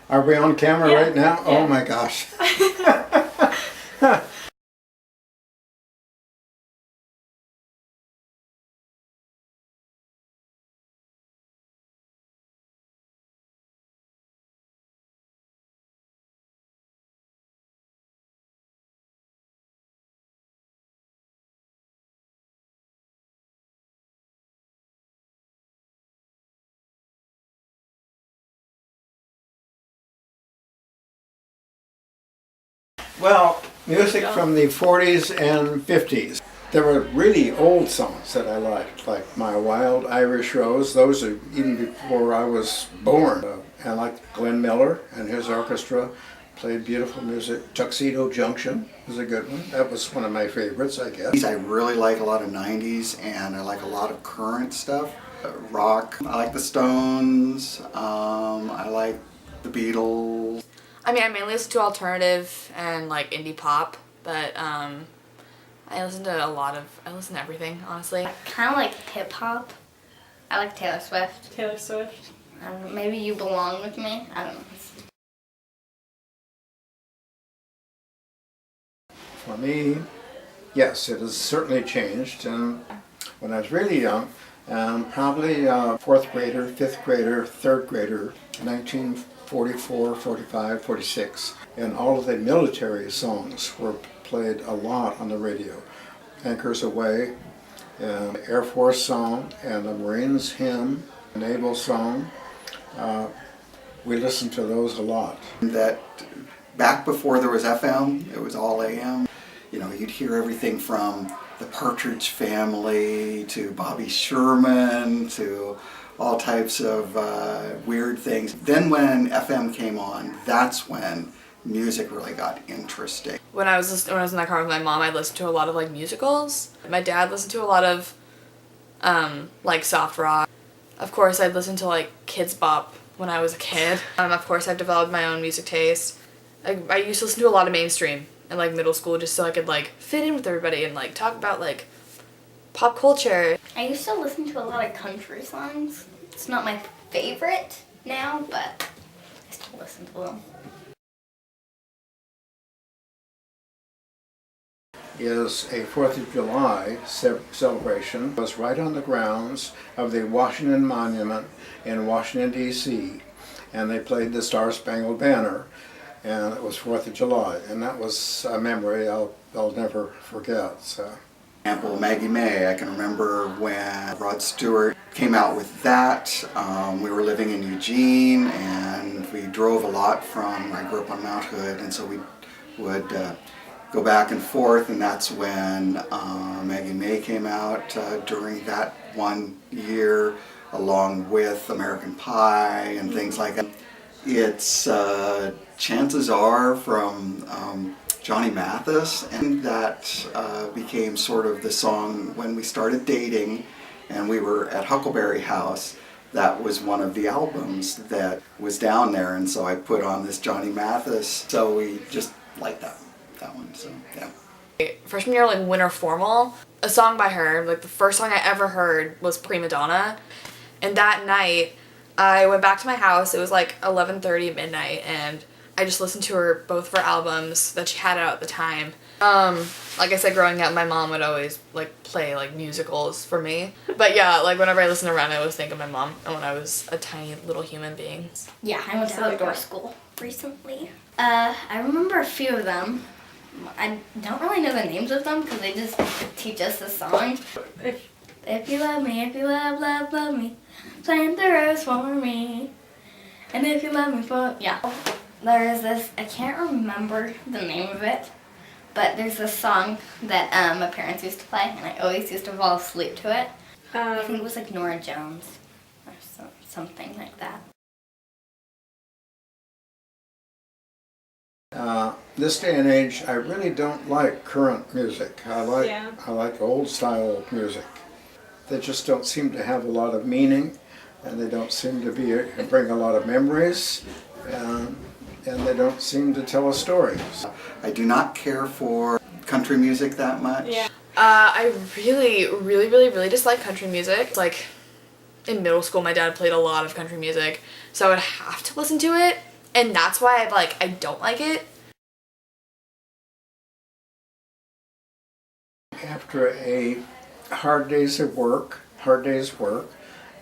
Are we on camera right now? Yeah. Oh my gosh. Well, music from the 40s and 50s. There were really old songs that I liked, like My Wild Irish Rose. Those are even before I was born. I liked Glenn Miller and his orchestra. Played beautiful music. Tuxedo Junction was a good one. That was one of my favorites, I guess. I really like a lot of 90s, and I like a lot of current stuff. Rock. I like the Stones. I like the Beatles. I mean, I mainly listen to alternative and like indie pop, but I listen to everything, honestly. I kind of like hip hop. I like Taylor Swift. Taylor Swift. Maybe You Belong With Me. I don't know. For me, yes, it has certainly changed. And when I was really young, probably fourth grader, fifth grader, third grader, 1944, 45, 46, and all of the military songs were played a lot on the radio. Anchors Away, an Air Force song, and a Marines hymn, a naval song. We listened to those a lot. That back before there was FM, it was all AM. You know, you'd hear everything from the Partridge Family to Bobby Sherman to all types of weird things. Then when FM came on, that's when music really got interesting. When I was in that car with my mom, I listened to a lot of like musicals. My dad listened to a lot of like soft rock. Of course, I'd listen to like Kids Bop when I was a kid. Of course, I've developed my own music taste. I used to listen to a lot of mainstream in like middle school just so I could like fit in with everybody and like talk about like pop culture. I used to listen to a lot of country songs. It's not my favorite now, but I still listen to them. Is a 4th of July celebration. It was right on the grounds of the Washington Monument in Washington, D.C. And they played the Star Spangled Banner, and it was 4th of July. And that was a memory I'll never forget. So. Example, Maggie May, I can remember when Rod Stewart came out with that. We were living in Eugene, and we drove a lot I grew up on Mount Hood, and so we would go back and forth, and that's when Maggie May came out during that one year, along with American Pie and things like that. It's Chances Are from Johnny Mathis, and that became sort of the song when we started dating and we were at Huckleberry House. That was one of the albums that was down there, and so I put on this Johnny Mathis, so we just liked that one, so yeah. Freshman year, like Winter Formal, a song by her, like the first song I ever heard was Prima Donna, and that night I went back to my house. It was like 11:30 midnight, and I just listened to both of her albums that she had out at the time. Like I said, growing up, my mom would always like play like musicals for me. But yeah, like whenever I listen to Ren, I always think of my mom and when I was a tiny little human being. Yeah, I went to outdoor school recently. I remember a few of them. I don't really know the names of them because they just teach us the song. If you love me, if you love me, plant the rose for me. And if you love me yeah. There is this, I can't remember the name of it, but there's this song that my parents used to play, and I always used to fall asleep to it. I think it was like Nora Jones or something like that. This day and age, I really don't like current music. I like old style music. They just don't seem to have a lot of meaning, and they don't seem to bring a lot of memories, and they don't seem to tell a story. I do not care for country music that much. Yeah. I really dislike country music. Like in middle school, my dad played a lot of country music, so I would have to listen to it. And that's why I don't like it. After a hard day's work,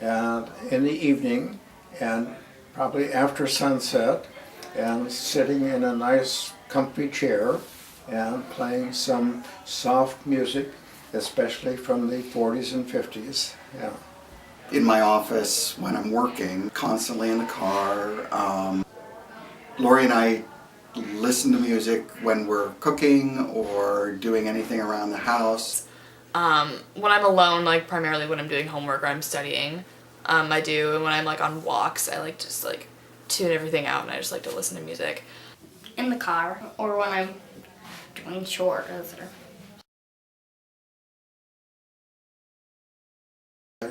and in the evening, and probably after sunset, and sitting in a nice comfy chair and playing some soft music, especially from the 40s and 50s. Yeah. In my office when I'm working, constantly in the car. Lori and I listen to music when we're cooking or doing anything around the house. When I'm alone, primarily when I'm doing homework or I'm studying, I do. And when I'm on walks, I just tune everything out, and I just like to listen to music. In the car, or when I'm doing chores.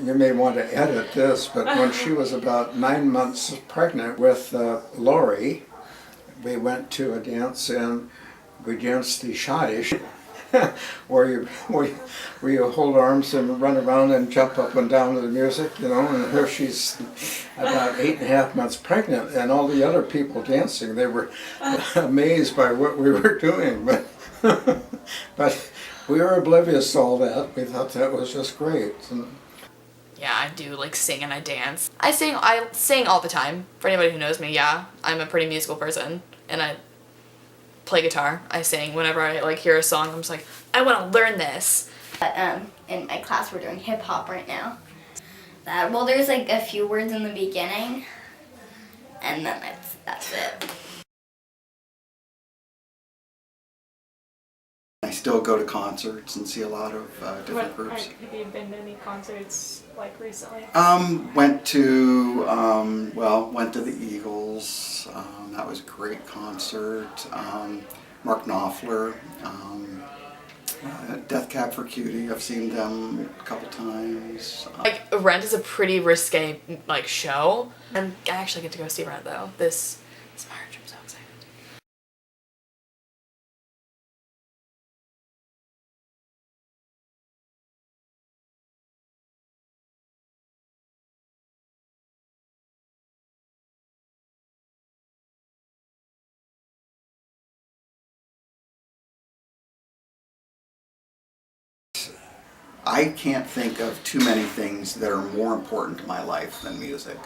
You may want to edit this, but when she was about 9 months pregnant with Lori, we went to a dance and we danced the schottisch, where you hold arms and run around and jump up and down to the music, and here she's about 8.5 months pregnant, and all the other people dancing, they were amazed by what we were doing, but we were oblivious to all that. We thought that was just great. Yeah, I do sing and I dance. I sing all the time. For anybody who knows me, yeah, I'm a pretty musical person, and I play guitar. I sing whenever I hear a song. I'm just I want to learn this. But in my class we're doing hip hop right now. There's a few words in the beginning, and then that's it. I still go to concerts and see a lot of different groups. Have you been to any concerts recently? Went to the Eagles. That was a great concert. Mark Knopfler, Death Cab for Cutie. I've seen them a couple times. Rent is a pretty risque show, and I actually get to go see Rent though this March. I'm so excited. I can't think of too many things that are more important to my life than music.